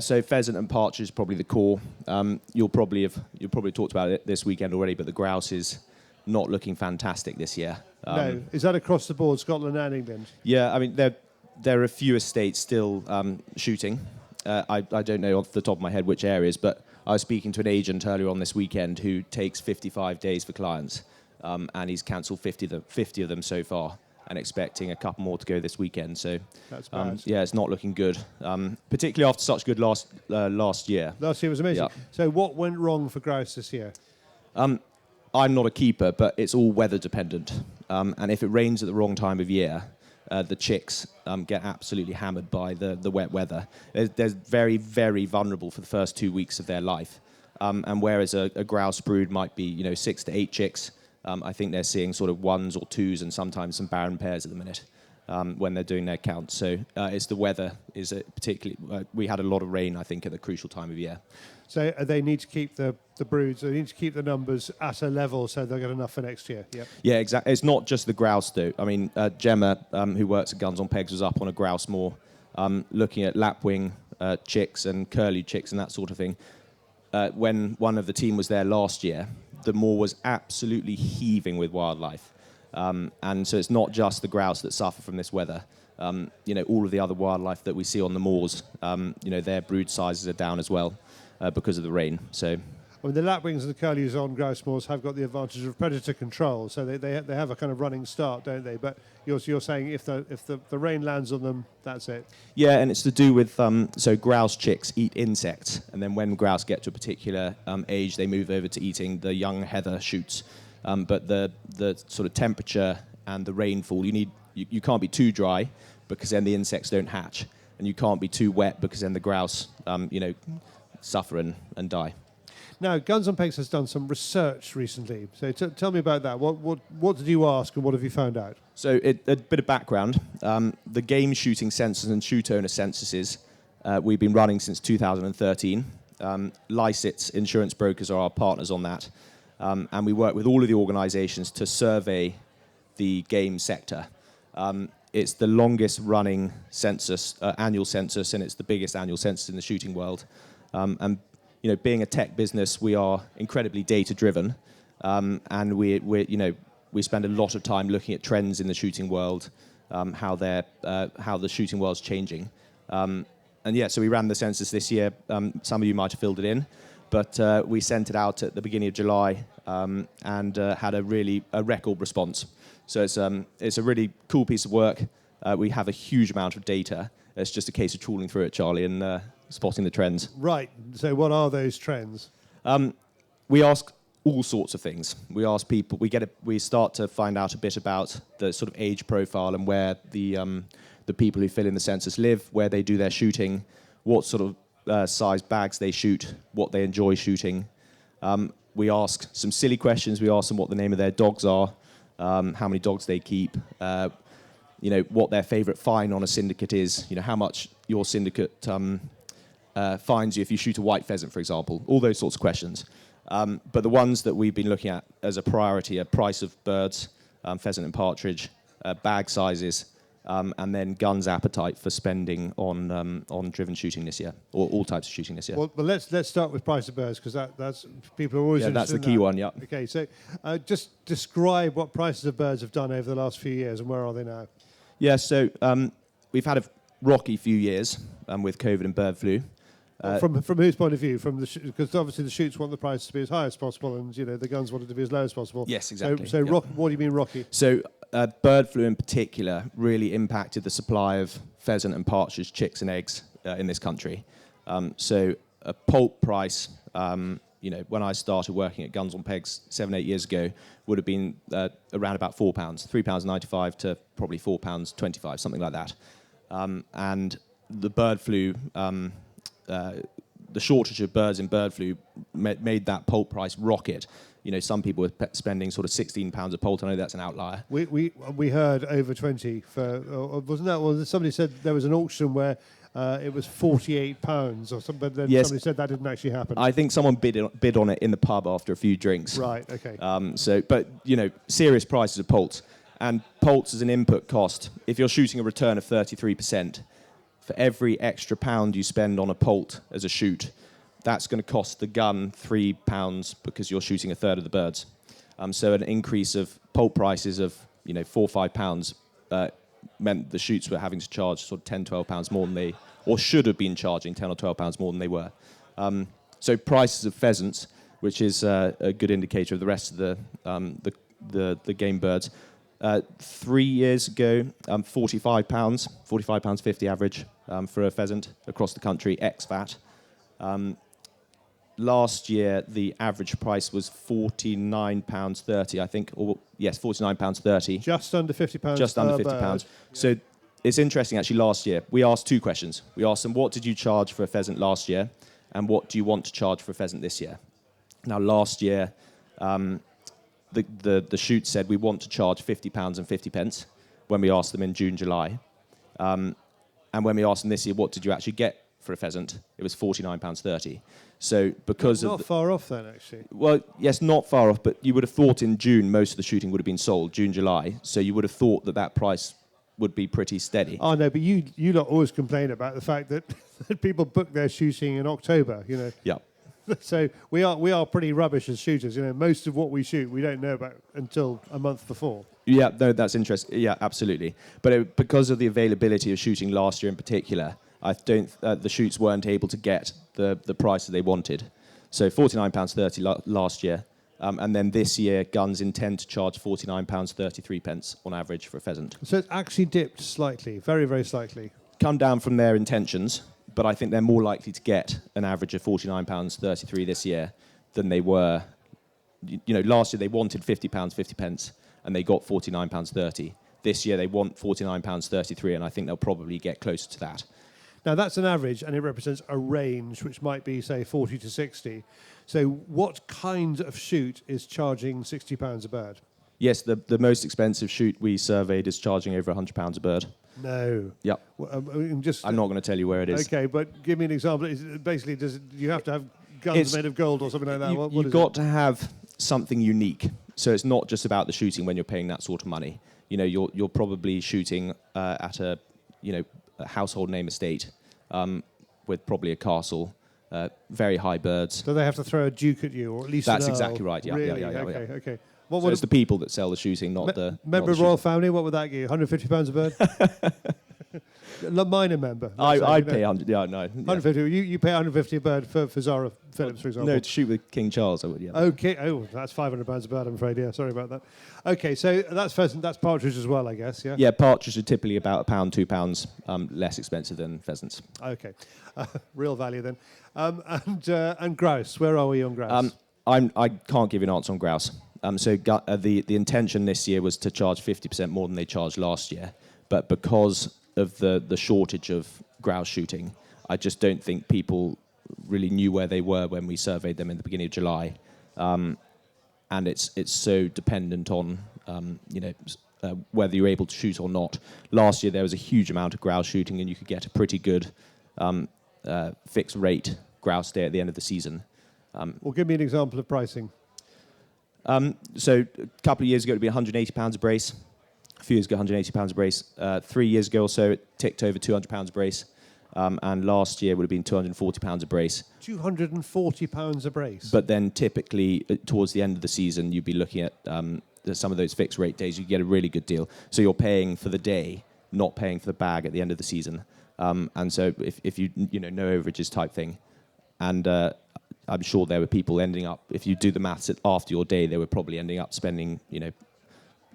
So pheasant and partridge is probably the core. You'll probably talked about it this weekend already, but the grouse is not looking fantastic this year. No, is that across the board, Scotland and England? Yeah, I mean there are a few estates still shooting. I don't know off the top of my head which areas, but I was speaking to an agent earlier on this weekend who takes 55 days for clients, and he's cancelled 50 of them so far, and expecting a couple more to go this weekend. So that's bad. It's not looking good, particularly after such good last year. Last year was amazing. Yeah. So what went wrong for grouse this year? I'm not a keeper, but it's all weather dependent. And if it rains at the wrong time of year, the chicks get absolutely hammered by the wet weather. They're very, very vulnerable for the first 2 weeks of their life. And whereas a grouse brood might be, 6 to 8 chicks, I think they're seeing sort of 1s or 2s and sometimes some barren pairs at the minute when they're doing their counts. So it's the weather is particularly. We had a lot of rain, I think, at the crucial time of year. So they need to keep the broods, they need to keep the numbers at a level so they'll get enough for next year. Yep. Yeah, exactly. It's not just the grouse, though. I mean, Gemma, who works at Guns on Pegs, was up on a grouse moor looking at lapwing chicks and curlew chicks and that sort of thing. When one of the team was there last year, the moor was absolutely heaving with wildlife. And so it's not just the grouse that suffer from this weather. All of the other wildlife that we see on the moors, their brood sizes are down as well because of the rain. So, the lapwings and the curlews on grouse moors have got the advantage of predator control, so they have a kind of running start, don't they? But you're saying if the rain lands on them, that's it. Yeah, and it's to do with so grouse chicks eat insects, and then when grouse get to a particular age, they move over to eating the young heather shoots. But the sort of temperature and the rainfall, you can't be too dry because then the insects don't hatch, and you can't be too wet because then the grouse suffer and die. Now, Guns on Pegs has done some research recently. So tell me about that. What did you ask and what have you found out? So a bit of background. The game shooting census and shoot owner censuses we've been running since 2013. Lysits insurance brokers are our partners on that. And we work with all of the organisations to survey the game sector. It's the longest running census, annual census, and it's the biggest annual census in the shooting world. And being a tech business, we are incredibly data-driven, and we spend a lot of time looking at trends in the shooting world, how the shooting world's changing. So we ran the census this year. Some of you might have filled it in, but we sent it out at the beginning of July and had a record response. So it's a really cool piece of work. We have a huge amount of data. It's just a case of trawling through it, Charlie, and spotting the trends. Right. So what are those trends? We ask all sorts of things. We ask people. We start to find out a bit about the sort of age profile and where the people who fill in the census live, where they do their shooting, what sort of size bags they shoot, what they enjoy shooting. We ask some silly questions. We ask them what the name of their dogs are, how many dogs they keep, what their favourite fine on a syndicate is, how much your syndicate fines you if you shoot a white pheasant, for example, all those sorts of questions. But the ones that we've been looking at as a priority are price of birds, pheasant and partridge, bag sizes, and then guns appetite for spending on driven shooting this year, or all types of shooting this year. Well, let's start with price of birds, because that's people are always interested that's the in key that. one, yeah. Okay, so just describe what prices of birds have done over the last few years and where are they now? Yeah, so we've had a rocky few years with COVID and bird flu. From whose point of view? Because obviously the shoots want the price to be as high as possible, and the guns want it to be as low as possible. Yes, exactly. So what do you mean rocky? So bird flu in particular really impacted the supply of pheasant and partridge chicks and eggs in this country. So a poult price, when I started working at Guns on Pegs 7-8 years ago, would have been around about £4, £3.95 to probably £4.25, something like that. And the bird flu, the shortage of birds in bird flu made that poult price rocket. Some people were spending sort of £16 a poult. I know that's an outlier. We heard over 20 for, wasn't that? Well, somebody said there was an auction where it was £48 or something, but then yes. Somebody said that didn't actually happen. I think someone bid on it in the pub after a few drinks. Right, okay. But serious prices of poults. And poults as an input cost, if you're shooting a return of 33%, for every extra pound you spend on a poult as a shoot, that's going to cost the gun £3 because you're shooting a third of the birds. So an increase of poult prices of £4 or £5 meant the shoots were having to charge sort of £10-12 more than they, or should have been charging £10 or £12 more than they were. So prices of pheasants, which is a good indicator of the rest of the game birds. 3 years ago, £45, £45.50 average for a pheasant across the country, ex-VAT. Last year, the average price was £49.30, I think. Yes, £49.30. Just under £50. Just under £50. Bird. So it's interesting, actually, last year. We asked 2 questions. We asked them, what did you charge for a pheasant last year? And what do you want to charge for a pheasant this year? Now, last year, the shoot said we want to charge £50.50 when we asked them in June, July. And when we asked them this year, what did you actually get for a pheasant? It was £49.30. So because not far off then, actually. Well, yes, not far off, but you would have thought in June most of the shooting would have been sold, June, July. So you would have thought that price would be pretty steady. Oh, no, but you lot always complain about the fact that, that people book their shooting in October, Yeah. So we are pretty rubbish as shooters. Most of what we shoot we don't know about until a month before. Yeah, no, that's interesting. Yeah, absolutely. But because of the availability of shooting last year in particular, I don't. The shoots weren't able to get the price that they wanted. So £49.30 last year, and then this year, guns intend to charge £49.33 on average for a pheasant. So it's actually dipped slightly, very, very slightly. Come down from their intentions, but I think they're more likely to get an average of £49.33 this year than they were. Last year they wanted £50.50, and they got £49.30. This year they want £49.33, and I think they'll probably get closer to that. Now, that's an average, and it represents a range, which might be, say, 40 to 60. So what kind of shoot is charging £60 a bird? Yes, the most expensive shoot we surveyed is charging over £100 a bird. No. Yep. Well, I'm not going to tell you where it is. Okay, but give me an example. Basically, do you have to have guns made of gold or something like that? You've got to have something unique. So it's not just about the shooting when you're paying that sort of money. You're probably shooting at a household name estate with probably a castle, very high birds. Do they have to throw a duke at you, or at least That's an earl? exactly right. Yeah, really? yeah. Okay. So it's the people that sell the shooting, not the member of royal family. What would that give you? £150 a bird. Minor member. I'd pay 100. Yeah, no. 150. You pay 150 a bird for Zara Phillips, for example. No, to shoot with King Charles, I would. Yeah. Okay. Oh, that's £500 a bird. I'm afraid. Yeah. Sorry about that. Okay. So that's pheasant. That's partridge as well, I guess. Yeah. Yeah. Partridge are typically about £1, £2 less expensive than pheasants. Okay. Real value then. And grouse. Where are we on grouse? I can't give you an answer on grouse. So the intention this year was to charge 50% more than they charged last year, but because of the shortage of grouse shooting, I just don't think people really knew where they were when we surveyed them in the beginning of July, and it's so dependent on whether you're able to shoot or not. Last year there was a huge amount of grouse shooting, and you could get a pretty good fixed rate grouse day at the end of the season. Well, give me an example of pricing. So a couple of years ago, it would be £180 a brace. A few years ago, £180 a brace. 3 years ago or so, it ticked over £200 a brace. And last year would have been £240 a brace. £240 a brace? But then typically, towards the end of the season, you'd be looking at some of those fixed rate days. You get a really good deal. So you're paying for the day, not paying for the bag at the end of the season. And so if you no overages type thing. And I'm sure there were people ending up, if you do the maths after your day, they were probably ending up spending,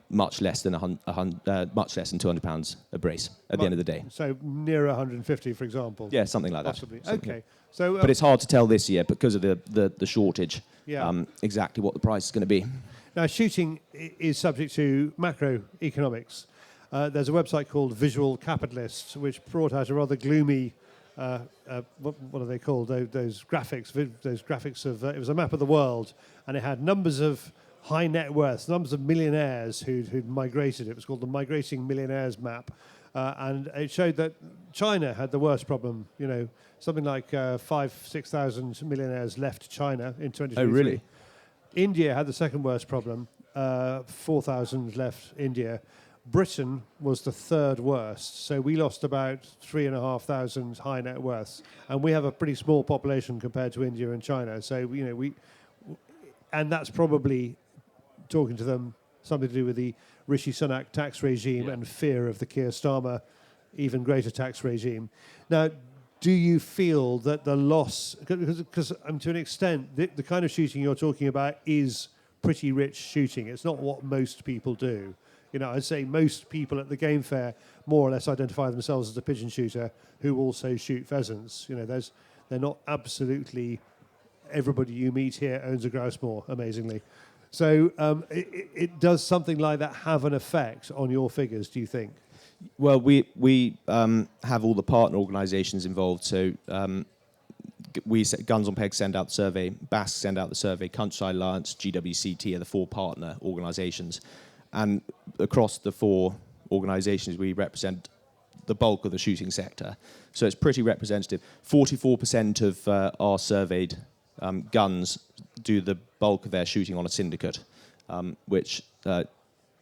much less than £200 a brace at the end of the day. So near 150, for example. Yeah, something like Possibly. that. Okay. So, but it's hard to tell this year because of the shortage. Yeah. Exactly what the price is going to be. Now, shooting is subject to macroeconomics. There's a website called Visual Capitalist, which brought out a rather gloomy. What are they called? Those graphics. Those graphics of it was a map of the world, and it had numbers of high net worths, numbers of millionaires who'd migrated. It was called the Migrating Millionaires Map, and it showed that China had the worst problem. Something like 5,000-6,000 millionaires left China in 2023. Oh, really? India had the second worst problem. 4,000 left India. Britain was the third worst, so we lost about 3,500 high net worths, and we have a pretty small population compared to India and China. So and that's probably, talking to them, something to do with the Rishi Sunak tax regime and fear of the Keir Starmer even greater tax regime. Now, do you feel that the loss, because to an extent, the kind of shooting you're talking about is pretty rich shooting. It's not what most people do. I'd say most people at the game fair more or less identify themselves as a pigeon shooter who also shoot pheasants. They're not absolutely everybody you meet here owns a grouse moor, amazingly. So it does something like that have an effect on your figures, do you think? Well, we have all the partner organisations involved. So Guns on Pegs send out the survey, Basque send out the survey, Countryside Alliance, GWCT are the 4 partner organisations. And across the 4 organisations, we represent the bulk of the shooting sector. So it's pretty representative. 44% of our surveyed guns do the bulk of their shooting on a syndicate, which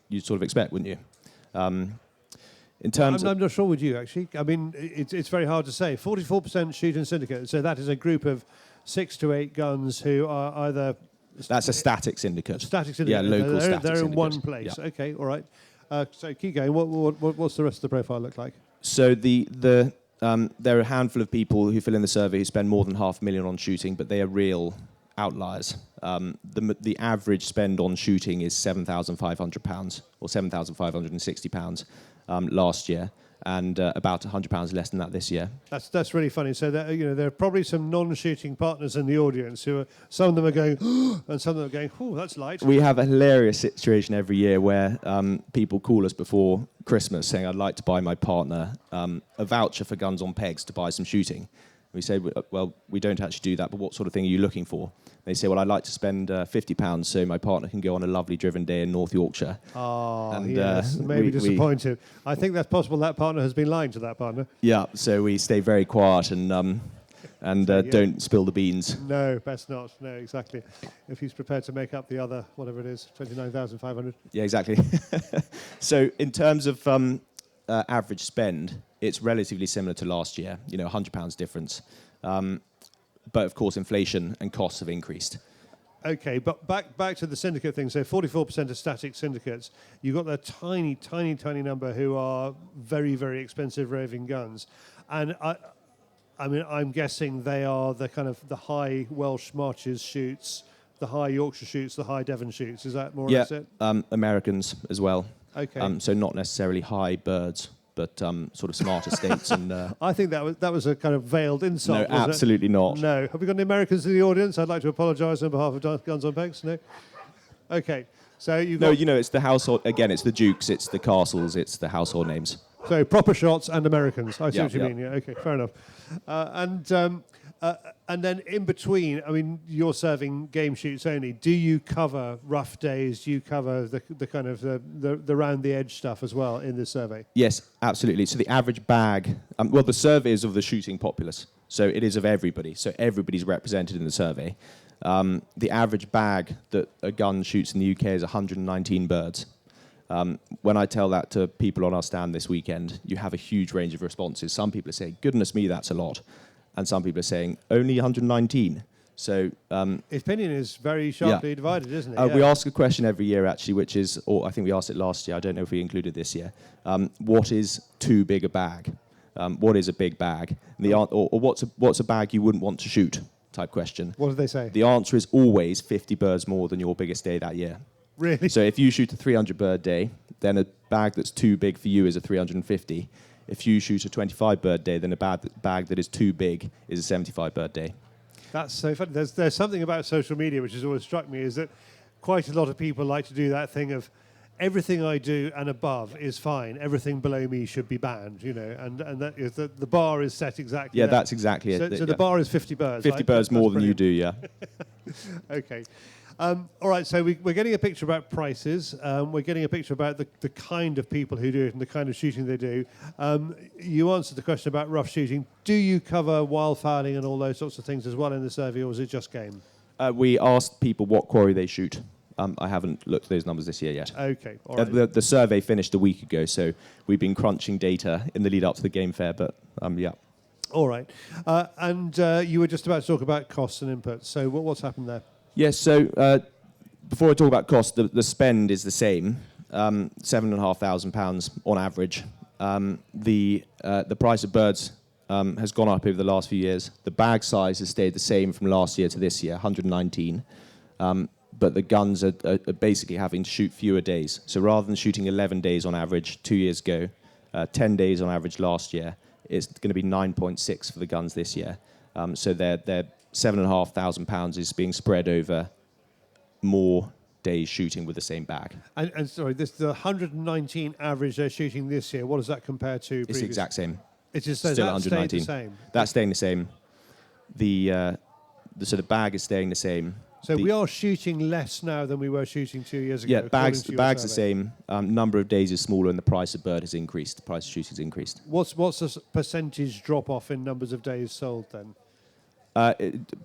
you'd sort of expect, wouldn't you? In terms I'm not sure, would you, actually? I mean, it's very hard to say. 44% shoot in syndicate, so that is a group of 6 to 8 guns who are either... That's a static syndicate. Static syndicate. Yeah, local static syndicate. They're in one place. Yeah. Okay, all right. So keep going. What's the rest of the profile look like? So there are a handful of people who fill in the survey who spend more than $500,000 on shooting, but they are real outliers. The average spend on shooting is £7,500 or £7,560 last year, and about £100 less than that this year. That's really funny. So there are probably some non-shooting partners in the audience who are, some of them are going, and some of them are going, oh, that's light. We have a hilarious situation every year where people call us before Christmas saying, I'd like to buy my partner a voucher for Guns on Pegs to buy some shooting. We say, well, we don't actually do that, but what sort of thing are you looking for? They say, well, I'd like to spend £50 so my partner can go on a lovely driven day in North Yorkshire. Yes, maybe disappointed. I think that's possible that partner has been lying to that partner. Yeah, so we stay very quiet and don't spill the beans. No, best not. No, exactly. If he's prepared to make up the other, whatever it is, 29,500. Yeah, exactly. So in terms of average spend, it's relatively similar to last year, £100 difference. But of course, inflation and costs have increased. Okay, but back to the syndicate thing. So 44% of static syndicates. You've got that tiny number who are very, very expensive roving guns. And I mean, I'm guessing they are the kind of the high Welsh Marches shoots, the high Yorkshire shoots, the high Devon shoots. Is that more or less it? Americans as well. Okay. So not necessarily high birds, but sort of smart estates. And I think that was a kind of veiled insult. No, absolutely not. No. Have we got any Americans in the audience? I'd like to apologise on behalf of Guns on Pegs. No. Okay. So you got it's the household. Again, it's the dukes, it's the castles, it's the household names. So proper shots and Americans. I see what you mean. Yeah. Okay. Fair enough. And then in between, I mean, you're serving game shoots only. Do you cover rough days? Do you cover the kind of the round the edge stuff as well in this survey? Yes, absolutely. So the average bag, the survey is of the shooting populace. So it is of everybody. So everybody's represented in the survey. The average bag that a gun shoots in the UK is 119 birds. When I tell that to people on our stand this weekend, you have a huge range of responses. Some people are saying, goodness me, that's a lot. And some people are saying, only 119. So opinion is very sharply divided, isn't it? We ask a question every year, actually, which is, or I think we asked it last year, I don't know if we included this year, what is too big a bag? What is a big bag? And what's a bag you wouldn't want to shoot type question. What do they say? The answer is always 50 birds more than your biggest day that year. Really? So if you shoot a 300 bird day, then a bag that's too big for you is a 350. If you shoot a 25 bird day, then a bag that is too big is a 75 bird day. That's so funny. There's something about social media which has always struck me, is that quite a lot of people like to do that thing of everything I do and above is fine. Everything below me should be banned, and that is the bar is set exactly. Yeah, there. that's exactly it. So the bar is 50 birds. 50 right? birds more than brilliant. you do, yeah. Okay. All right, so we're getting a picture about prices. We're getting a picture about the kind of people who do it and the kind of shooting they do. You answered the question about rough shooting. Do you cover wildfowling and all those sorts of things as well in the survey, or is it just game? We asked people what quarry they shoot. I haven't looked at those numbers this year yet. Okay, all right. The survey finished a week ago, so we've been crunching data in the lead up to the game fair, but yeah. All right. And you were just about to talk about costs and inputs. So what's happened there? Yes, so before I talk about cost, the spend is the same, £7,500 on average. The price of birds has gone up over the last few years. The bag size has stayed the same from last year to this year, 119. But the guns are basically having to shoot fewer days. So rather than shooting 11 days on average 2 years ago, 10 days on average last year, it's going to be 9.6 for the guns this year. So their £7,500 is being spread over more days shooting with the same bag. And sorry, the 119 average they're shooting this year, what does that compare to previous? It's the exact same. It's just still 119. The same. That's staying the same. The bag is staying the same. So we are shooting less now than we were shooting 2 years ago. Yeah, the bag's the same. Number of days is smaller, and the price of bird has increased. The price of shooting has increased. What's the percentage drop off in numbers of days sold then?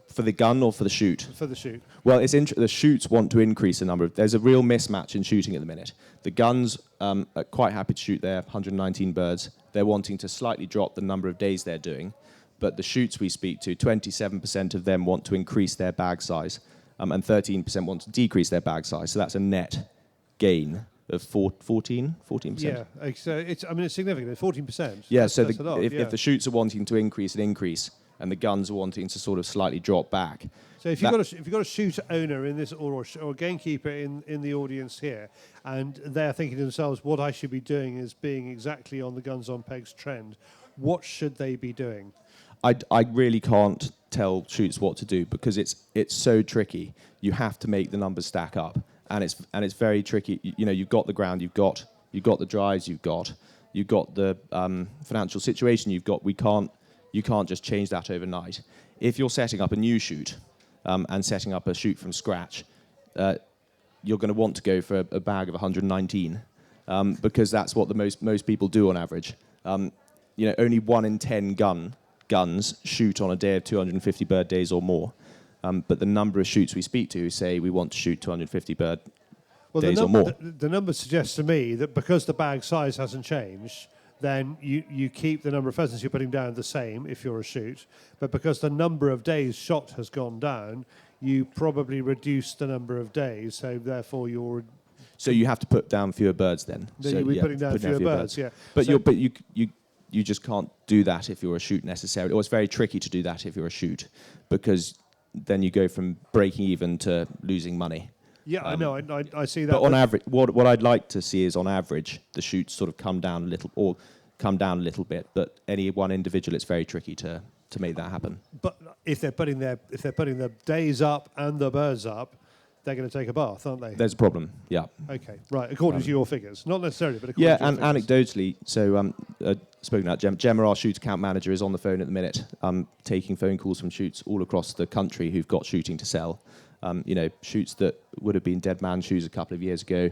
For the gun or for the shoot? For the shoot. Well, the shoots want to increase the number. There's a real mismatch in shooting at the minute. The guns are quite happy to shoot their 119 birds. They're wanting to slightly drop the number of days they're doing. But the shoots we speak to, 27% of them want to increase their bag size, and 13% want to decrease their bag size. So that's a net gain of 14%. Yeah, so it's significant. 14%. Yeah, that's so a lot, if the shoots are wanting to increase, and the guns are wanting to sort of slightly drop back. So if you've got a shoot owner in this or a gamekeeper in the audience here, and they're thinking to themselves, what I should be doing is being exactly on the guns on pegs trend, what should they be doing? I really can't tell shoots what to do because it's so tricky. You have to make the numbers stack up, and it's very tricky. You've got the ground, you've got the drives, you've got the financial situation you've got. You can't just change that overnight. If you're setting up a new shoot and setting up a shoot from scratch, you're going to want to go for a bag of 119 because that's what most people do on average. Only 1 in 10 guns shoot on a day of 250 bird days or more. But the number of shoots we speak to say we want to shoot 250 bird days or more. The number suggests to me that because the bag size hasn't changed, then you keep the number of pheasants you're putting down the same if you're a shoot. But because the number of days shot has gone down, you probably reduce the number of days. So therefore you're... So you have to put down fewer birds then. Then you'll be putting down fewer birds, yeah. But you just can't do that if you're a shoot necessarily. Or it's very tricky to do that if you're a shoot because then you go from breaking even to losing money. Yeah, I know. I see that. But on average, what I'd like to see is on average the shoots sort of come down a little bit. But any one individual, it's very tricky to make that happen. But if they're putting the days up and the birds up, they're going to take a bath, aren't they? There's a problem. Yeah. Okay. Right. According to your figures, not necessarily, but according to your figures. Anecdotally. So spoken about Gemma, our shoot account manager, is on the phone at the minute, taking phone calls from shoots all across the country who've got shooting to sell. Shoots that would have been dead man shoes a couple of years ago,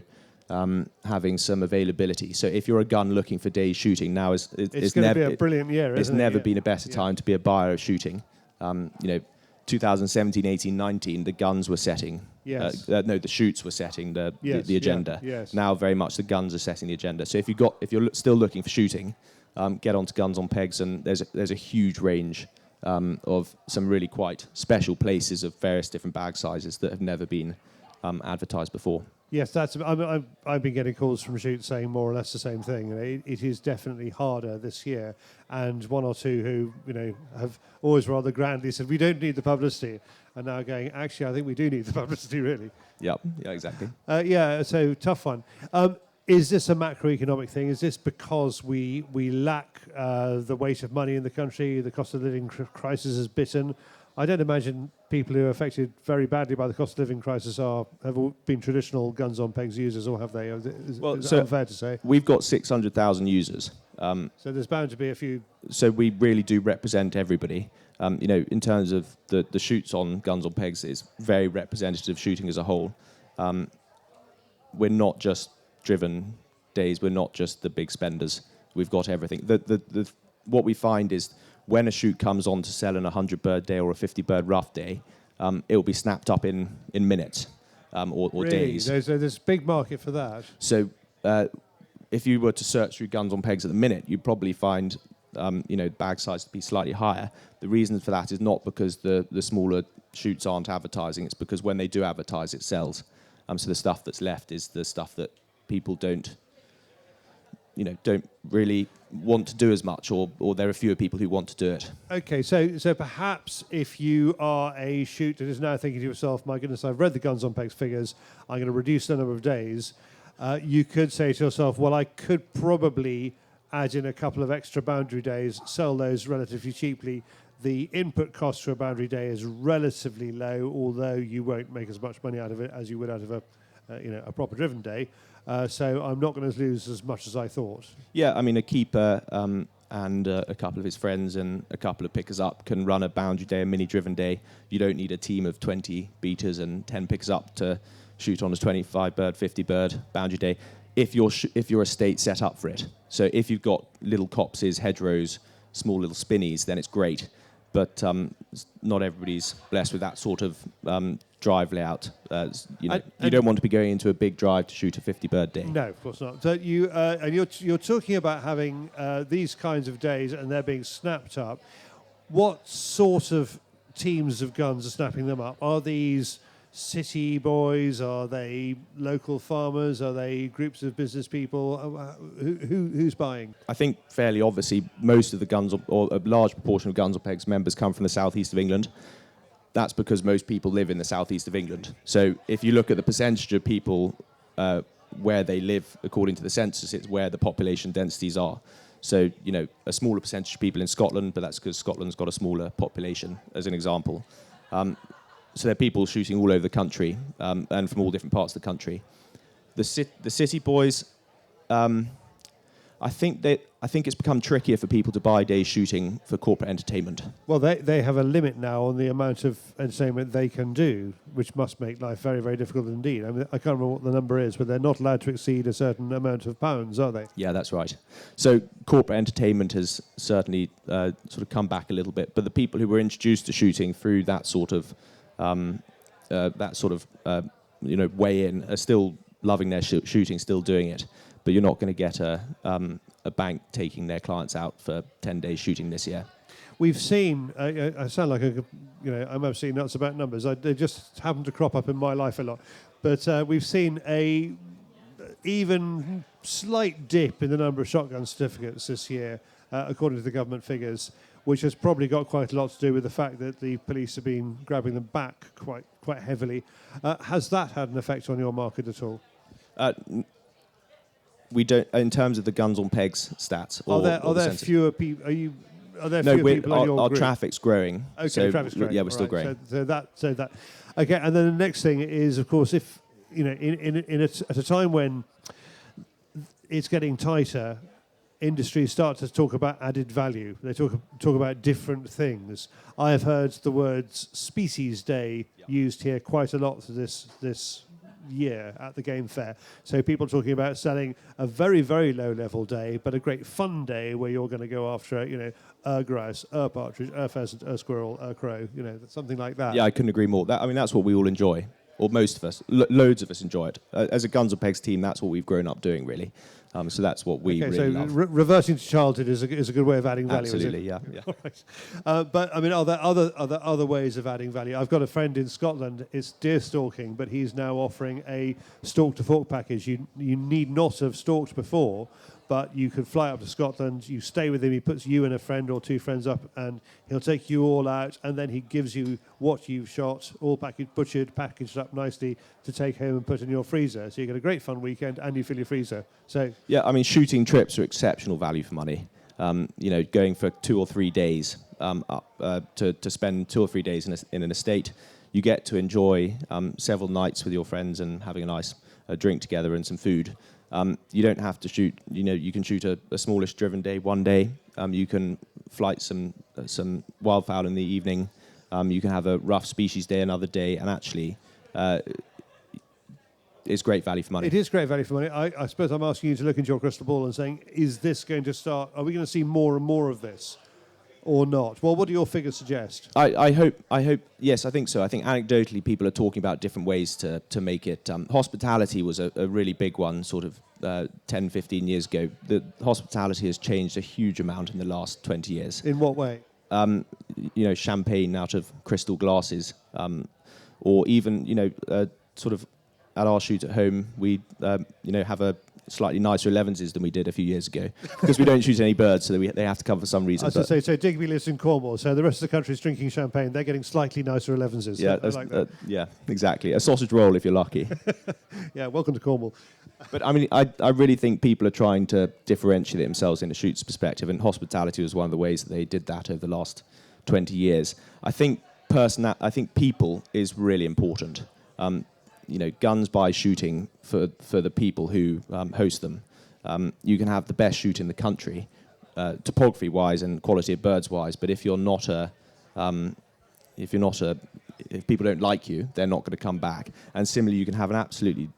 having some availability. So if you're a gun looking for days shooting, now it's going to be a brilliant year, isn't it? It's never been a better time to be a buyer of shooting. 2017, 18, 19, the guns were setting. Yes. The shoots were setting the agenda. Yeah, yes. Now very much the guns are setting the agenda. So if you're still looking for shooting, get onto Guns on Pegs, and there's a huge range of some really quite special places of various different bag sizes that have never been advertised before. Yes, I've been getting calls from shoots saying more or less the same thing. It is definitely harder this year, and one or two who have always rather grandly said we don't need the publicity, and now going actually I think we do need the publicity really. Yeah, exactly. So tough one. Is this a macroeconomic thing? Is this because we lack the weight of money in the country? The cost of living crisis has bitten. I don't imagine people who are affected very badly by the cost of living crisis have all been traditional guns on pegs users, or have they? Is that unfair to say? We've got 600,000 users. So there's bound to be a few. So we really do represent everybody. In terms of the shoots on Guns on Pegs, is very representative of shooting as a whole. We're not just driven days. We're not just the big spenders. We've got everything. What we find is when a shoot comes on to sell in a 100 bird day or a 50 bird rough day, it will be snapped up in minutes. or Really? days. There's a big market for that. So if you were to search through guns on pegs at the minute, you'd probably find bag size to be slightly higher. The reason for that is not because the smaller shoots aren't advertising, it's because when they do advertise, it sells. So the stuff that's left is the stuff that people don't really want to do as much, or there are fewer people who want to do it. Okay, so perhaps if you are a shoot that is now thinking to yourself, my goodness, I've read the guns on pegs figures, I'm going to reduce the number of days, you could say to yourself, well, I could probably add in a couple of extra boundary days, sell those relatively cheaply. The input cost for a boundary day is relatively low, although you won't make as much money out of it as you would out of a proper driven day. So I'm not going to lose as much as I thought. Yeah, I mean, a keeper and a couple of his friends and a couple of pickers up can run a boundary day, a mini driven day. You don't need a team of 20 beaters and 10 pickers up to shoot on a 25 bird, 50 bird boundary day. If your estate set up for it. So if you've got little copses, hedgerows, small little spinnies, then it's great. But not everybody's blessed with that sort of drive layout. You don't want to be going into a big drive to shoot a 50 bird day. No, of course not. So you're talking about having these kinds of days and they're being snapped up. What sort of teams of guns are snapping them up? Are these city boys? Are they local farmers? Are they groups of business people? Who's buying? I think fairly obviously most of the guns, or a large proportion of Guns on Pegs members come from the southeast of England. That's because most people live in the southeast of England. So if you look at the percentage of people where they live according to the census, it's where the population densities are. So, a smaller percentage of people in Scotland, but that's because Scotland's got a smaller population, as an example. So there are people shooting all over the country and from all different parts of the country. The city boys, I think it's become trickier for people to buy day shooting for corporate entertainment. Well, they have a limit now on the amount of entertainment they can do, which must make life very, very difficult indeed. I mean, I can't remember what the number is, but they're not allowed to exceed a certain amount of pounds, are they? Yeah, that's right. So corporate entertainment has certainly sort of come back a little bit, but the people who were introduced to shooting through that sort of way in are still loving their shooting, still doing it. But you're not going to get a bank taking their clients out for 10 days shooting this year. We've seen, I sound like I'm absolutely nuts about numbers. They just happen to crop up in my life a lot. But we've seen a even slight dip in the number of shotgun certificates this year, according to the government figures, which has probably got quite a lot to do with the fact that the police have been grabbing them back quite heavily. Has that had an effect on your market at all? We don't, in terms of the Guns on Pegs stats. Are there fewer people? Are there fewer people in your our group? Traffic's growing. Okay, so traffic's growing. Yeah, we're still growing. So that. Okay, and then the next thing is, of course, if at a time when it's getting tighter, industries start to talk about added value. They talk about different things. I have heard the words Species Day used here quite a lot this year at the game fair. So people talking about selling a very, very low level day, but a great fun day where you're going to go after, grouse, partridge, pheasant, squirrel, crow, something like that. Yeah, I couldn't agree more. That's what we all enjoy, or most of us. Loads of us enjoy it. As a Guns on Pegs team, that's what we've grown up doing, really. So that's what we really love. Reverting to childhood is a good way of adding value. Absolutely, is it? yeah. All right. But I mean, are there other ways of adding value? I've got a friend in Scotland. It's deer stalking, but he's now offering a stalk to fork package. You need not have stalked before, but you could fly up to Scotland. You stay with him. He puts you and a friend or two friends up, and he'll take you all out, and then he gives you what you've shot, all packaged, butchered, packaged up nicely to take home and put in your freezer. So you get a great fun weekend, and you fill your freezer. So yeah, shooting trips are exceptional value for money. Going for 2 or 3 days to spend 2 or 3 days in an estate, you get to enjoy several nights with your friends and having a nice drink together and some food. You don't have to shoot. You can shoot a smallish driven day one day. You can flight some wildfowl in the evening. You can have a rough species day another day, and actually, it's great value for money. It is great value for money. I suppose I'm asking you to look into your crystal ball and saying, is this going to start? Are we going to see more and more of this, or not? Well, what do your figures suggest? I hope, yes, I think so. I think anecdotally people are talking about different ways to make it. Hospitality was a really big one sort of 10, 15 years ago. The hospitality has changed a huge amount in the last 20 years. In what way? Champagne out of crystal glasses, or even, sort of at our shoot at home, we, have a slightly nicer 11s than we did a few years ago because we don't shoot any birds, so they have to come for some reason. I was going to say, so Digby lives in Cornwall, so the rest of the country is drinking champagne. They're getting slightly nicer 11s. Yeah, like that. Yeah, exactly. A sausage roll if you're lucky. Yeah, welcome to Cornwall. But I mean, I really think people are trying to differentiate themselves in a shoot's perspective, and hospitality was one of the ways that they did that over the last 20 years. I think people is really important. Guns buy shooting for the people who host them. You can have the best shoot in the country, topography-wise and quality of birds-wise, but if people don't like you, they're not going to come back. And similarly, you can have an absolutely,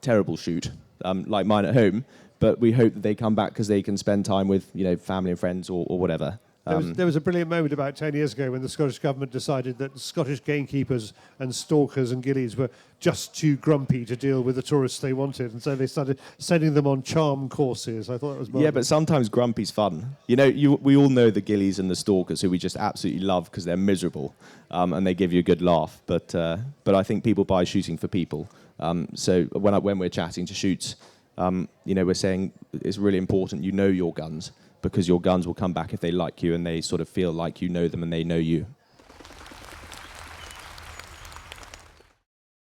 terrible shoot, like mine at home, but we hope that they come back because they can spend time with, family and friends or whatever. There was a brilliant moment about 10 years ago when the Scottish Government decided that Scottish gamekeepers and stalkers and gillies were just too grumpy to deal with the tourists they wanted, and so they started sending them on charm courses. I thought that was marvelous. Yeah, but sometimes grumpy's fun. We all know the gillies and the stalkers who we just absolutely love because they're miserable, and they give you a good laugh. But I think people buy shooting for people. So when we're chatting to shoots, we're saying it's really important you know your guns, because your guns will come back if they like you and they sort of feel like you know them and they know you.